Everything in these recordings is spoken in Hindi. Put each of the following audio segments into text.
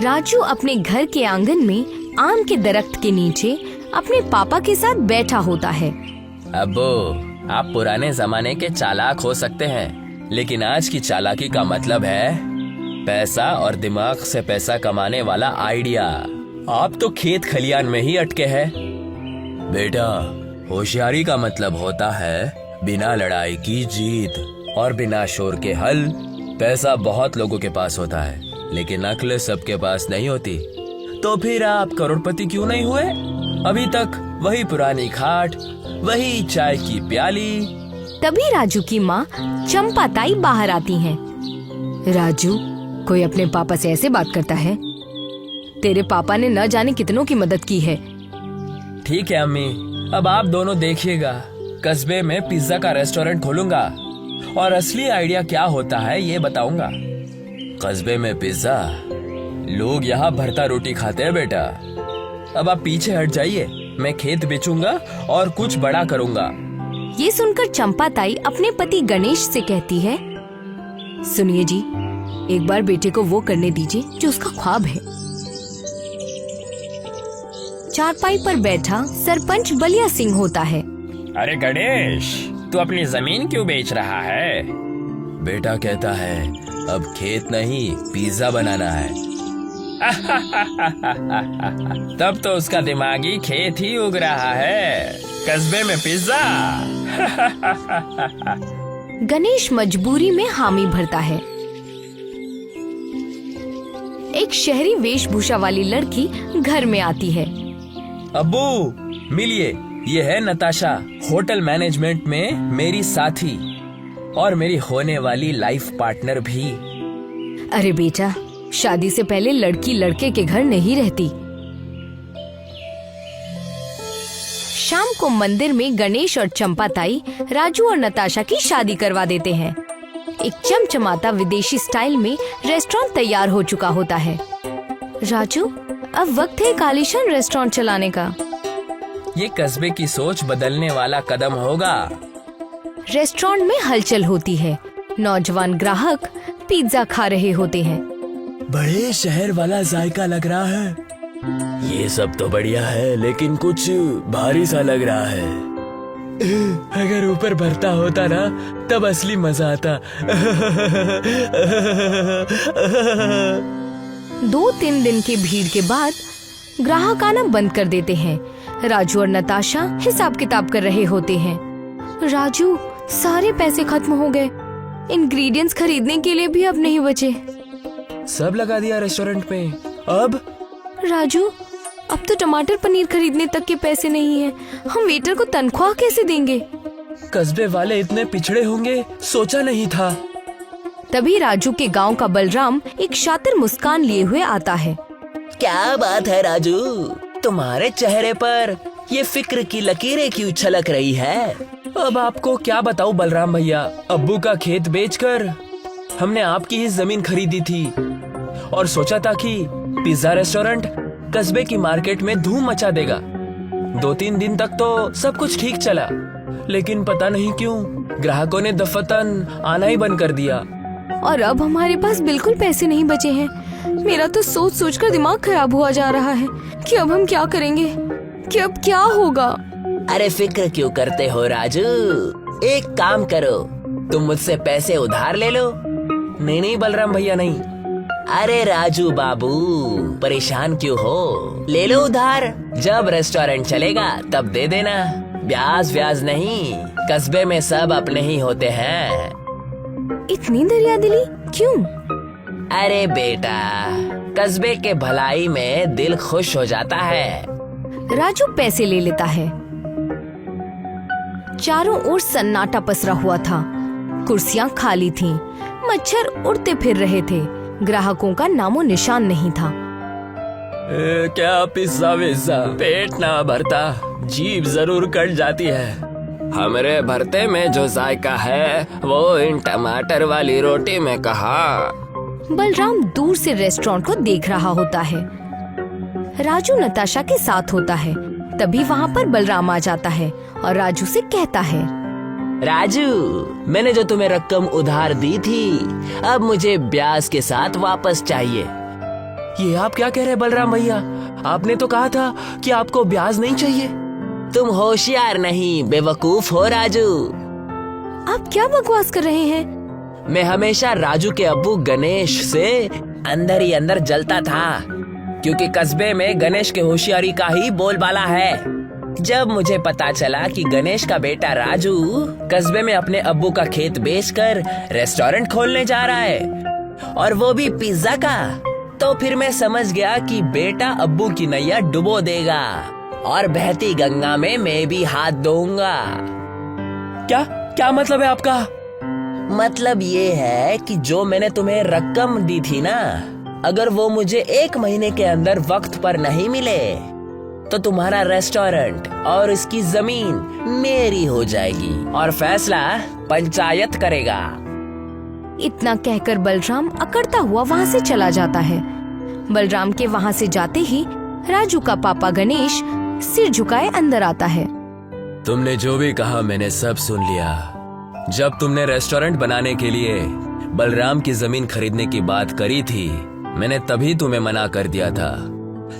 राजू अपने घर के आंगन में आम के दरख्त के नीचे अपने पापा के साथ बैठा होता है। अब्बू, आप पुराने जमाने के चालाक हो सकते हैं, लेकिन आज की चालाकी का मतलब है पैसा और दिमाग से पैसा कमाने वाला आइडिया। आप तो खेत खलियान में ही अटके हैं। बेटा, होशियारी का मतलब होता है बिना लड़ाई की जीत और बिना शोर के हल। पैसा बहुत लोगों के पास होता है, लेकिन अक्ल सबके पास नहीं होती। तो फिर आप करोड़पति क्यों नहीं हुए? अभी तक वही पुरानी खाट, वही चाय की प्याली। तभी राजू की माँ चंपा ताई बाहर आती हैं। राजू, कोई अपने पापा से ऐसे बात करता है? तेरे पापा ने न जाने कितनों की मदद की है। ठीक है अम्मी, अब आप दोनों देखिएगा, कस्बे में पिज्जा का रेस्टोरेंट खोलूंगा और असली आइडिया क्या होता है ये बताऊंगा। कस्बे में पिज्जा, लोग यहाँ भरता रोटी खाते हैं बेटा। अब आप पीछे हट जाइए, मैं खेत बेचूंगा और कुछ बड़ा करूंगा। ये सुनकर चंपा ताई अपने पति गणेश से कहती है, सुनिए जी, एक बार बेटे को वो करने दीजिए जो उसका ख्वाब है। चारपाई पर बैठा सरपंच बलिया सिंह होता है। अरे गणेश, तू अपनी जमीन क्यों बेच रहा है? बेटा कहता है अब खेत नहीं पिज्जा बनाना है। तब तो उसका दिमागी खेत ही उग रहा है, कस्बे में पिज्जा। गणेश मजबूरी में हामी भरता है। एक शहरी वेशभूषा वाली लड़की घर में आती है। अब्बू, मिलिए, ये है नताशा, होटल मैनेजमेंट में मेरी साथी और मेरी होने वाली लाइफ पार्टनर भी। अरे बेटा, शादी से पहले लड़की लड़के के घर नहीं रहती। शाम को मंदिर में गणेश और चंपा ताई राजू और नताशा की शादी करवा देते हैं। एक चमचमाता विदेशी स्टाइल में रेस्टोरेंट तैयार हो चुका होता है। राजू, अब वक्त है एक आलीशान रेस्टोरेंट चलाने का। ये कस्बे की सोच बदलने वाला कदम होगा। रेस्टोरेंट में हलचल होती है। नौजवान ग्राहक पिज्जा खा रहे होते हैं। बड़े शहर वाला जायका लग रहा है। ये सब तो बढ़िया है, लेकिन कुछ भारी सा लग रहा है। अगर ऊपर भरता होता ना, तब असली मजा आता। 2-3 दिन की भीड़ के बाद ग्राहक आना बंद कर देते हैं। राजू और नताशा हिसाब किताब कर रहे होते हैं। राजू, सारे पैसे खत्म हो गए। इंग्रेडिएंट्स खरीदने के लिए भी अब नहीं बचे। सब लगा दिया रेस्टोरेंट में। अब राजू, अब तो टमाटर पनीर खरीदने तक के पैसे नहीं हैं। हम वेटर को तनख्वाह कैसे देंगे? कस्बे वाले इतने पिछड़े होंगे, सोचा नहीं था। तभी राजू के गांव का बलराम एक शातिर मुस्कान लिए हुए आता है। क्या बात है राजू, तुम्हारे चेहरे पर ये फिक्र की लकीरें क्यों छलक रही है? अब आपको क्या बताऊं बलराम भैया, अब्बू का खेत बेचकर हमने आपकी ही जमीन खरीदी थी और सोचा था कि पिज्जा रेस्टोरेंट कस्बे की मार्केट में धूम मचा देगा। 2-3 दिन तक तो सब कुछ ठीक चला, लेकिन पता नहीं क्यों ग्राहकों ने दफतन आना ही बंद कर दिया। और अब हमारे पास बिल्कुल पैसे नहीं बचे हैं। मेरा तो सोच सोच कर दिमाग खराब हुआ जा रहा है कि अब हम क्या करेंगे, कि अब क्या होगा। अरे फिक्र क्यों करते हो राजू, एक काम करो, तुम मुझसे पैसे उधार ले लो। नहीं बलराम भैया, नहीं। अरे राजू बाबू, परेशान क्यों हो, ले लो उधार। जब रेस्टोरेंट चलेगा तब दे देना, ब्याज व्याज नहीं। कस्बे में सब अपने ही होते हैं। इतनी दरियादिली क्यों? अरे बेटा, कस्बे के भलाई में दिल खुश हो जाता है। राजू पैसे ले लेता है। चारों ओर सन्नाटा पसरा हुआ था। कुर्सियां खाली थीं, मच्छर उड़ते फिर रहे थे। ग्राहकों का नामो निशान नहीं था। क्या पिज्जा विज्जा, पेट ना भरता, जीभ जरूर कट जाती है। हमारे भरते में जो जायका है वो इन टमाटर वाली रोटी में कहाँ। बलराम दूर से रेस्टोरेंट को देख रहा होता है। राजू नताशा के साथ होता है। तभी वहाँ पर बलराम आ जाता है और राजू से कहता है, राजू, मैंने जो तुम्हें रकम उधार दी थी, अब मुझे ब्याज के साथ वापस चाहिए। ये आप क्या कह रहे हैं बलराम भैया? आपने तो कहा था कि आपको ब्याज नहीं चाहिए। तुम होशियार नहीं बेवकूफ हो राजू। आप क्या बकवास कर रहे हैं? मैं हमेशा राजू के अब्बू गणेश से अंदर ही अंदर जलता था, क्योंकि कस्बे में गणेश के होशियारी का ही बोलबाला है। जब मुझे पता चला कि गणेश का बेटा राजू कस्बे में अपने अब्बू का खेत बेचकर रेस्टोरेंट खोलने जा रहा है, और वो भी पिज्जा का, तो फिर मैं समझ गया कि बेटा अब्बू की नैया डुबो देगा और बहती गंगा में मैं भी हाथ दूंगा। क्या क्या मतलब है आपका? मतलब ये है कि जो मैंने तुम्हें रकम दी थी ना, अगर वो मुझे 1 महीने के अंदर वक्त पर नहीं मिले तो तुम्हारा रेस्टोरेंट और इसकी जमीन मेरी हो जाएगी और फैसला पंचायत करेगा। इतना कहकर बलराम अकड़ता हुआ वहाँ से चला जाता है। बलराम के वहाँ से जाते ही राजू का पापा गणेश सिर झुकाए अंदर आता है। तुमने जो भी कहा मैंने सब सुन लिया। जब तुमने रेस्टोरेंट बनाने के लिए बलराम की जमीन खरीदने की बात करी थी, मैंने तभी तुम्हें मना कर दिया था,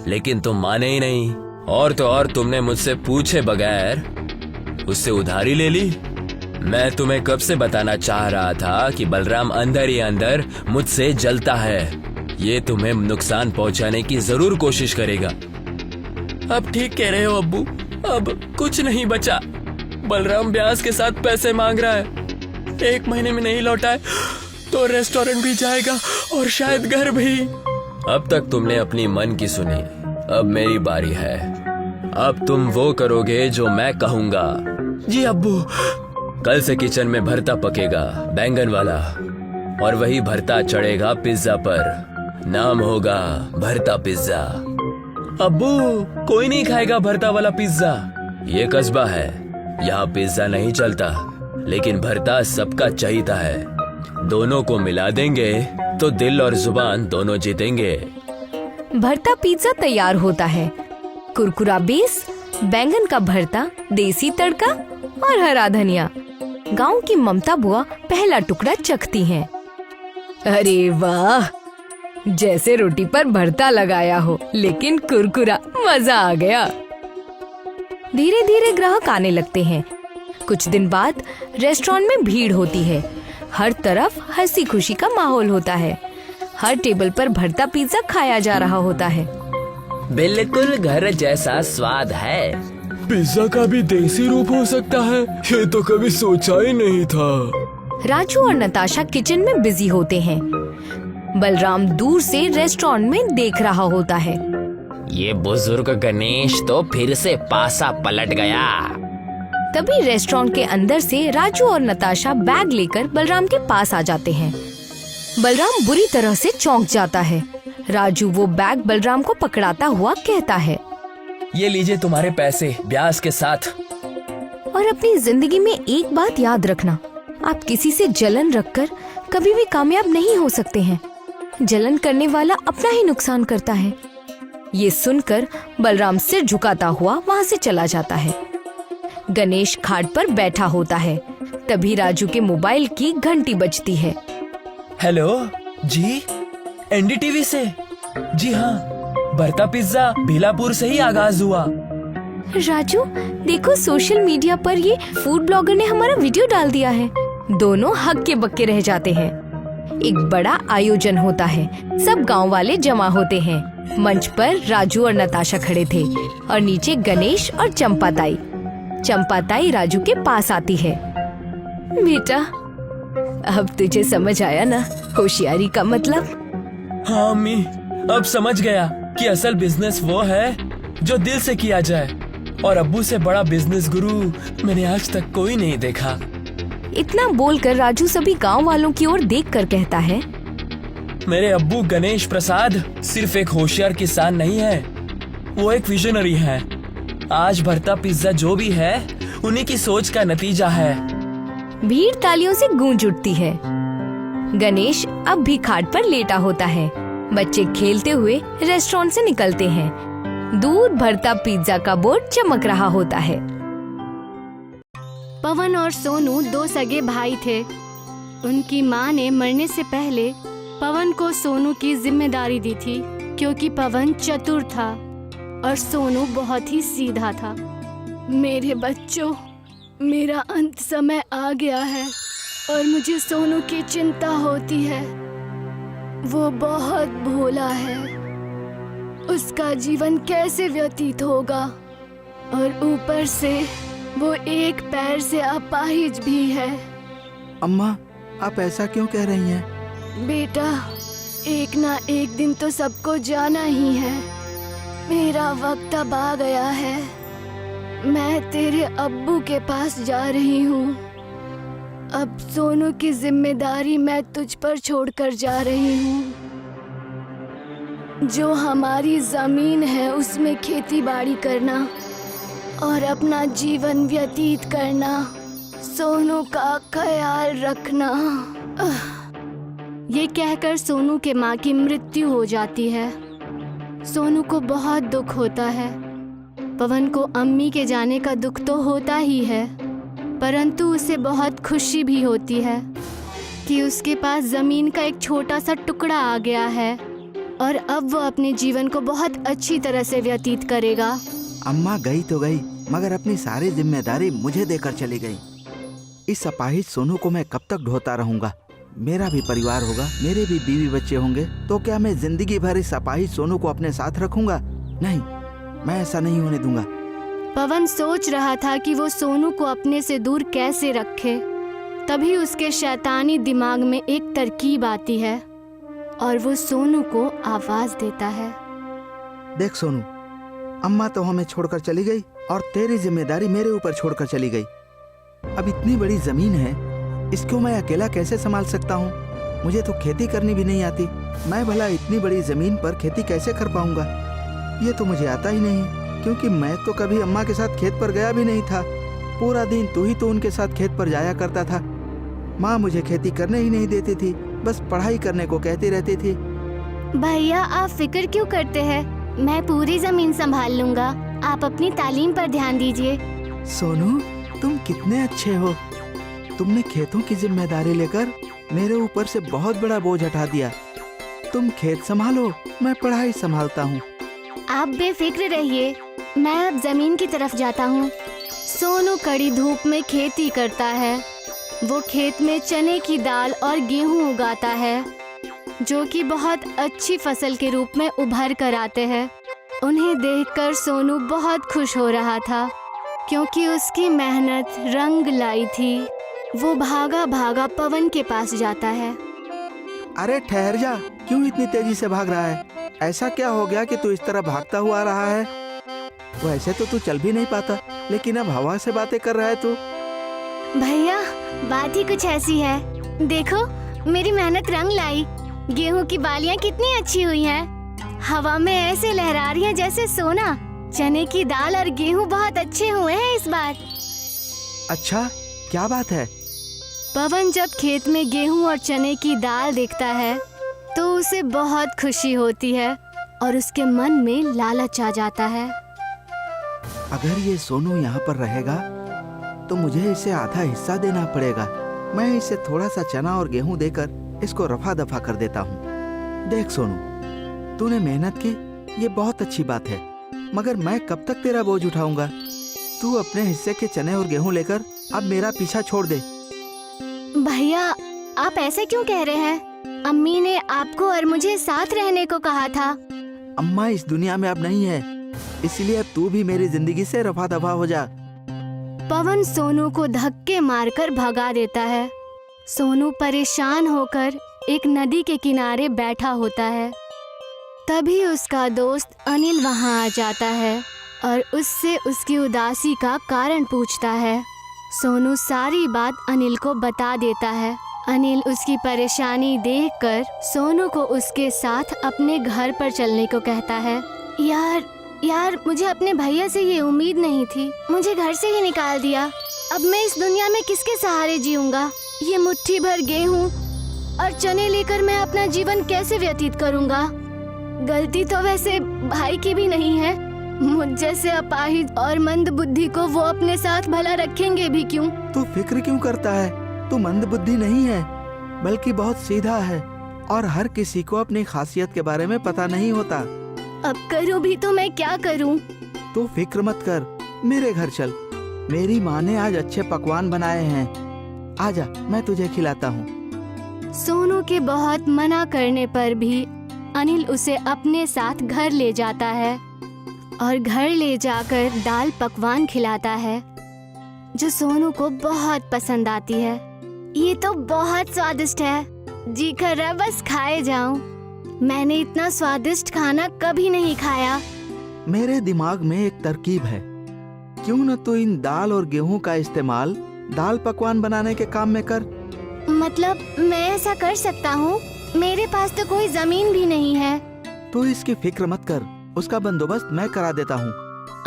लेकिन तुम माने ही नहीं। और तो और तुमने मुझसे पूछे बगैर उससे उधारी ले ली। मैं तुम्हें कब से बताना चाह रहा था कि बलराम अंदर ही अंदर मुझसे जलता है। ये तुम्हें नुकसान पहुंचाने की जरूर कोशिश करेगा। अब ठीक कह रहे हो अब्बू, अब कुछ नहीं बचा। बलराम ब्याज के साथ पैसे मांग रहा है। 1 महीने में नहीं लौटाए तो रेस्टोरेंट भी जाएगा और शायद घर भी। अब तक तुमने अपनी मन की सुनी, अब मेरी बारी है। अब तुम वो करोगे जो मैं कहूंगा। जी अब्बू। कल से किचन में भरता पकेगा, बैंगन वाला, और वही भरता चढ़ेगा पिज्जा पर। नाम होगा भरता पिज्जा। अब्बू, कोई नहीं खाएगा भरता वाला पिज्जा। ये कस्बा है, यहाँ पिज्जा नहीं चलता, लेकिन भरता सबका चाहिता है। दोनों को मिला देंगे तो दिल और जुबान दोनों जीतेंगे। भरता पिज्जा तैयार होता है। कुरकुरा बेस, बैंगन का भरता, देसी तड़का और हरा धनिया। गांव की ममता बुआ पहला टुकड़ा चखती हैं। अरे वाह, जैसे रोटी पर भरता लगाया हो, लेकिन कुरकुरा, मजा आ गया। धीरे धीरे ग्राहक आने लगते हैं। कुछ दिन बाद रेस्टोरेंट में भीड़ होती है। हर तरफ हंसी खुशी का माहौल होता है। हर टेबल पर भरता पिज्जा खाया जा रहा होता है। बिल्कुल घर जैसा स्वाद है। पिज्जा का भी देसी रूप हो सकता है, ये तो कभी सोचा ही नहीं था। राजू और नताशा किचन में बिजी होते हैं। बलराम दूर से रेस्टोरेंट में देख रहा होता है। ये बुजुर्ग गणेश तो फिर से पासा पलट गया। तभी रेस्टोरेंट के अंदर से राजू और नताशा बैग लेकर बलराम के पास आ जाते हैं। बलराम बुरी तरह से चौंक जाता है। राजू वो बैग बलराम को पकड़ाता हुआ कहता है, ये लीजिए तुम्हारे पैसे ब्याज के साथ। और अपनी जिंदगी में एक बात याद रखना, आप किसी से जलन रखकर कभी भी कामयाब नहीं हो सकते हैं। जलन करने वाला अपना ही नुकसान करता है। ये सुनकर बलराम सिर झुकाता हुआ वहाँ से चला जाता है। गणेश खाट पर बैठा होता है। तभी राजू के मोबाइल की घंटी बजती है। हेलो जी, एनडीटीवी से। जी हाँ, भरता पिज्जा भीलापुर से ही आगाज हुआ। राजू, देखो सोशल मीडिया पर ये फूड ब्लॉगर ने हमारा वीडियो डाल दिया है। दोनों हक्के बक्के रह जाते हैं। एक बड़ा आयोजन होता है। सब गांव वाले जमा होते हैं। मंच पर राजू और नताशा खड़े थे और नीचे गणेश और चंपाताई। चंपाताई राजू के पास आती है। बेटा, अब तुझे समझ आया ना होशियारी का मतलब? हाँ अम्मी, अब समझ गया कि असल बिजनेस वो है जो दिल से किया जाए, और अब्बू से बड़ा बिजनेस गुरु मैंने आज तक कोई नहीं देखा। इतना बोलकर राजू सभी गांव वालों की ओर देखकर कहता है, मेरे अब्बू गणेश प्रसाद सिर्फ एक होशियार किसान नहीं है, वो एक विजनरी है। आज भरता पिज्जा जो भी है उन्हीं की सोच का नतीजा है। भीड़ तालियों से गूंज उठती है। गणेश अब भी खाट पर लेटा होता है। बच्चे खेलते हुए रेस्टोरेंट से निकलते हैं। दूर भरता पिज्जा का बोर्ड चमक रहा होता है। पवन और सोनू 2 सगे भाई थे। उनकी माँ ने मरने से पहले पवन को सोनू की जिम्मेदारी दी थी, क्योंकि पवन चतुर था और सोनू बहुत ही सीधा था। मेरे बच्चों, मेरा अंत समय आ गया है और मुझे सोनू की चिंता होती है। वो बहुत भोला है, उसका जीवन कैसे व्यतीत होगा, और ऊपर से वो एक पैर से अपाहिज भी है। अम्मा, आप ऐसा क्यों कह रही हैं? बेटा, एक ना एक दिन तो सबको जाना ही है। मेरा वक्त अब आ गया है। मैं तेरे अब्बू के पास जा रही हूँ। अब सोनू की जिम्मेदारी मैं तुझ पर छोड़कर जा रही हूँ। जो हमारी जमीन है उसमें खेती बाड़ी करना और अपना जीवन व्यतीत करना, सोनू का ख्याल रखना। ये कहकर सोनू के माँ की मृत्यु हो जाती है। सोनू को बहुत दुख होता है। पवन को अम्मी के जाने का दुख तो होता ही है, परंतु उसे बहुत खुशी भी होती है कि उसके पास जमीन का एक छोटा सा टुकड़ा आ गया है और अब वो अपने जीवन को बहुत अच्छी तरह से व्यतीत करेगा। अम्मा गई तो गई, मगर अपनी सारी जिम्मेदारी मुझे देकर चली गई। इस अपाहिज सोनू को मैं कब तक ढोता रहूंगा? मेरा भी परिवार होगा, मेरे भी बीवी बच्चे होंगे, तो क्या मैं जिंदगी भर इस अपाहिज सोनू को अपने साथ रखूंगा? नहीं, मैं ऐसा नहीं होने दूंगा। पवन सोच रहा था कि वो सोनू को अपने से दूर कैसे रखे। तभी उसके शैतानी दिमाग में एक तरकीब आती है और वो सोनू को आवाज देता है। देख सोनू, अम्मा तो हमें छोड़कर चली गई और तेरी जिम्मेदारी मेरे ऊपर छोड़कर चली गई। अब इतनी बड़ी जमीन है, इसको मैं अकेला कैसे संभाल सकता हूँ? मुझे तो खेती करनी भी नहीं आती। मैं भला इतनी बड़ी जमीन पर खेती कैसे कर पाऊंगा? ये तो मुझे आता ही नहीं, क्योंकि मैं तो कभी अम्मा के साथ खेत पर गया भी नहीं था। पूरा दिन तू ही तो उनके साथ खेत पर जाया करता था। माँ मुझे खेती करने ही नहीं देती थी, बस पढ़ाई करने को कहती रहती थी। भैया, आप फिक्र क्यों करते हैं? मैं पूरी जमीन संभाल लूंगा। आप अपनी तालीम पर ध्यान दीजिए। सोनू, तुम कितने अच्छे हो। तुमने खेतों की जिम्मेदारी लेकर मेरे ऊपर से बहुत बड़ा बोझ हटा दिया। तुम खेत संभालो, मैं पढ़ाई संभालता हूँ। आप बेफिक्र रहिए, मैं अब जमीन की तरफ जाता हूँ। सोनू कड़ी धूप में खेती करता है। वो खेत में चने की दाल और गेहूं उगाता है, जो कि बहुत अच्छी फसल के रूप में उभर कर आते हैं। उन्हें देखकर सोनू बहुत खुश हो रहा था, क्योंकि उसकी मेहनत रंग लाई थी। वो भागा भागा पवन के पास जाता है। अरे ठहर जा, क्यों इतनी तेजी से भाग रहा है? ऐसा क्या हो गया कि तू इस तरह भागता हुआ आ रहा है? वैसे तो तू चल भी नहीं पाता, लेकिन अब हवा से बातें कर रहा है तू। भैया, बात ही कुछ ऐसी है। देखो, मेरी मेहनत रंग लाई। गेहूं की बालियां कितनी अच्छी हुई हैं। हवा में ऐसे लहरा रही हैं जैसे सोना। चने की दाल और गेहूं बहुत अच्छे हुए हैं इस बार। अच्छा, क्या बात है? पवन जब खेत में गेहूं और चने की दाल देखता है तो उसे बहुत खुशी होती है और उसके मन में लालच आ जाता है। अगर ये सोनू यहाँ पर रहेगा तो मुझे इसे आधा हिस्सा देना पड़ेगा। मैं इसे थोड़ा सा चना और गेहूं देकर इसको रफा दफा कर देता हूँ। देख सोनू, तूने मेहनत की, ये बहुत अच्छी बात है, मगर मैं कब तक तेरा बोझ उठाऊंगा? तू अपने हिस्से के चने और गेहूं लेकर अब मेरा पीछा छोड़ दे। भैया, आप ऐसे क्यों कह रहे हैं? अम्मी ने आपको और मुझे साथ रहने को कहा था। अम्मा इस दुनिया में अब नहीं है, इसलिए अब तू भी मेरी जिंदगी से रफा दफा हो जा। पवन सोनू को धक्के मारकर भगा देता है। सोनू परेशान होकर एक नदी के किनारे बैठा होता है। तभी उसका दोस्त अनिल वहां आ जाता है और उससे उसकी उदासी का कारण पूछता है। सोनू सारी बात अनिल को बता देता है। अनिल उसकी परेशानी देखकर सोनू को उसके साथ अपने घर पर चलने को कहता है। यार, मुझे अपने भैया से ये उम्मीद नहीं थी। मुझे घर से ही निकाल दिया। अब मैं इस दुनिया में किसके सहारे जीऊंगा? ये मुट्ठी भर गेहूं और चने लेकर मैं अपना जीवन कैसे व्यतीत करूंगा? गलती तो वैसे भाई की भी नहीं है। मुझ जैसे अपाहिज और मंद बुद्धि को वो अपने साथ भला रखेंगे भी क्यों? तू फिक्र क्यों करता है? तू मंद बुद्धि नहीं है, बल्कि बहुत सीधा है और हर किसी को अपनी खासियत के बारे में पता नहीं होता। अब करूँ भी तो मैं क्या करूँ? तू फिक्र मत कर, मेरे घर चल। मेरी माँ ने आज अच्छे पकवान बनाए हैं। आजा, मैं तुझे खिलाता हूँ। सोनू के बहुत मना करने पर भी अनिल उसे अपने साथ घर ले जाता है और घर ले जाकर दाल पकवान खिलाता है जो सोनू को बहुत पसंद आती है। ये तो बहुत स्वादिष्ट है, जी कर रहा बस खाए जाऊं। मैंने इतना स्वादिष्ट खाना कभी नहीं खाया। मेरे दिमाग में एक तरकीब है, क्यों न तू इन दाल और गेहूं का इस्तेमाल दाल पकवान बनाने के काम में कर। मतलब मैं ऐसा कर सकता हूँ? मेरे पास तो कोई जमीन भी नहीं है। तू इसकी फिक्र मत कर, उसका बंदोबस्त मैं करा देता हूँ।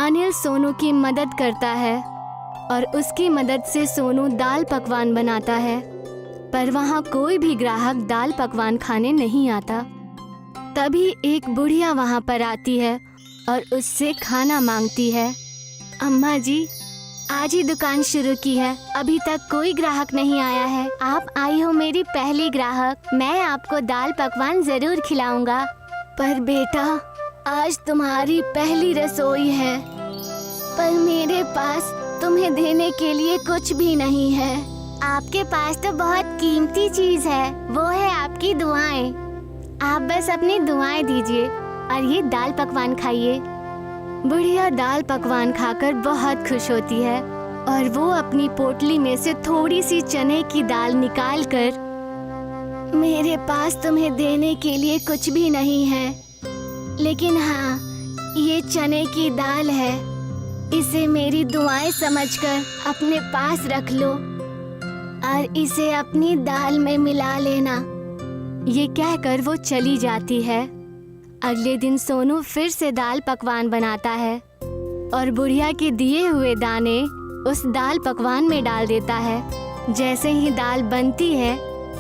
अनिल सोनू की मदद करता है और उसकी मदद से सोनू दाल पकवान बनाता है, पर वहाँ कोई भी ग्राहक दाल पकवान खाने नहीं आता। तभी एक बुढ़िया वहाँ पर आती है और उससे खाना मांगती है। अम्मा जी, आज ही दुकान शुरू की है, अभी तक कोई ग्राहक नहीं आया है। आप आई हो मेरी पहली ग्राहक, मैं आपको दाल पकवान जरूर खिलाऊंगा। पर बेटा, आज तुम्हारी पहली रसोई है, पर मेरे पास तुम्हें देने के लिए कुछ भी नहीं है। आपके पास तो बहुत कीमती चीज है, वो है आपकी दुआएं। आप बस अपनी दुआएं दीजिए और ये दाल पकवान खाइए। बुढ़िया दाल पकवान खाकर बहुत खुश होती है और वो अपनी पोटली में से थोड़ी सी चने की दाल निकालकर, मेरे पास तुम्हें देने के लिए कुछ भी नहीं है, लेकिन हाँ, ये चने की दाल है, इसे मेरी दुआएं समझकर अपने पास रख लो और इसे अपनी दाल में मिला लेना। ये कहकर वो चली जाती है। अगले दिन सोनू फिर से दाल पकवान बनाता है और बुढ़िया के दिए हुए दाने उस दाल पकवान में डाल देता है। जैसे ही दाल बनती है,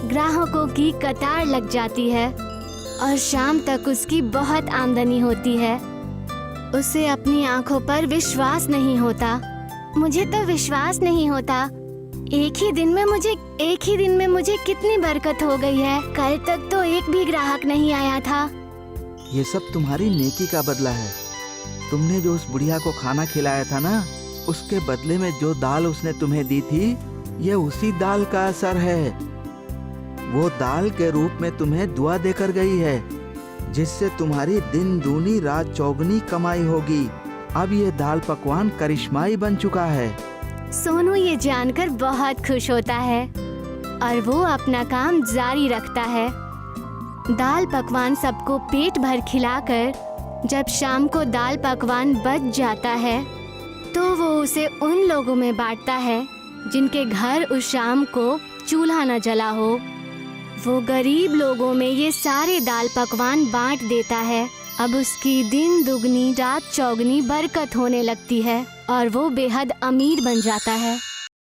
ग्राहकों की कतार लग जाती है और शाम तक उसकी बहुत आमदनी होती है। उसे अपनी आंखों पर विश्वास नहीं होता। मुझे तो विश्वास नहीं होता, एक ही दिन में मुझे कितनी बरकत हो गई है। कल तक तो एक भी ग्राहक नहीं आया था। ये सब तुम्हारी नेकी का बदला है। तुमने जो उस बुढ़िया को खाना खिलाया था ना, उसके बदले में जो दाल उसने तुम्हें दी थी, ये उसी दाल का असर है। वो दाल के रूप में तुम्हें दुआ देकर गई है, जिससे तुम्हारी दिन दूनी रात चौगनी कमाई होगी। अब ये दाल पकवान करिश्माई बन चुका है। सोनू ये जानकर बहुत खुश होता है और वो अपना काम जारी रखता है। दाल पकवान सबको पेट भर खिलाकर जब शाम को दाल पकवान बच जाता है, तो वो उसे उन लोगों में बांटता है जिनके घर उस शाम को चूल्हा न जला हो। वो गरीब लोगों में ये सारे दाल पकवान बांट देता है। अब उसकी दिन दुगनी रात चौगनी बरकत होने लगती है और वो बेहद अमीर बन जाता है।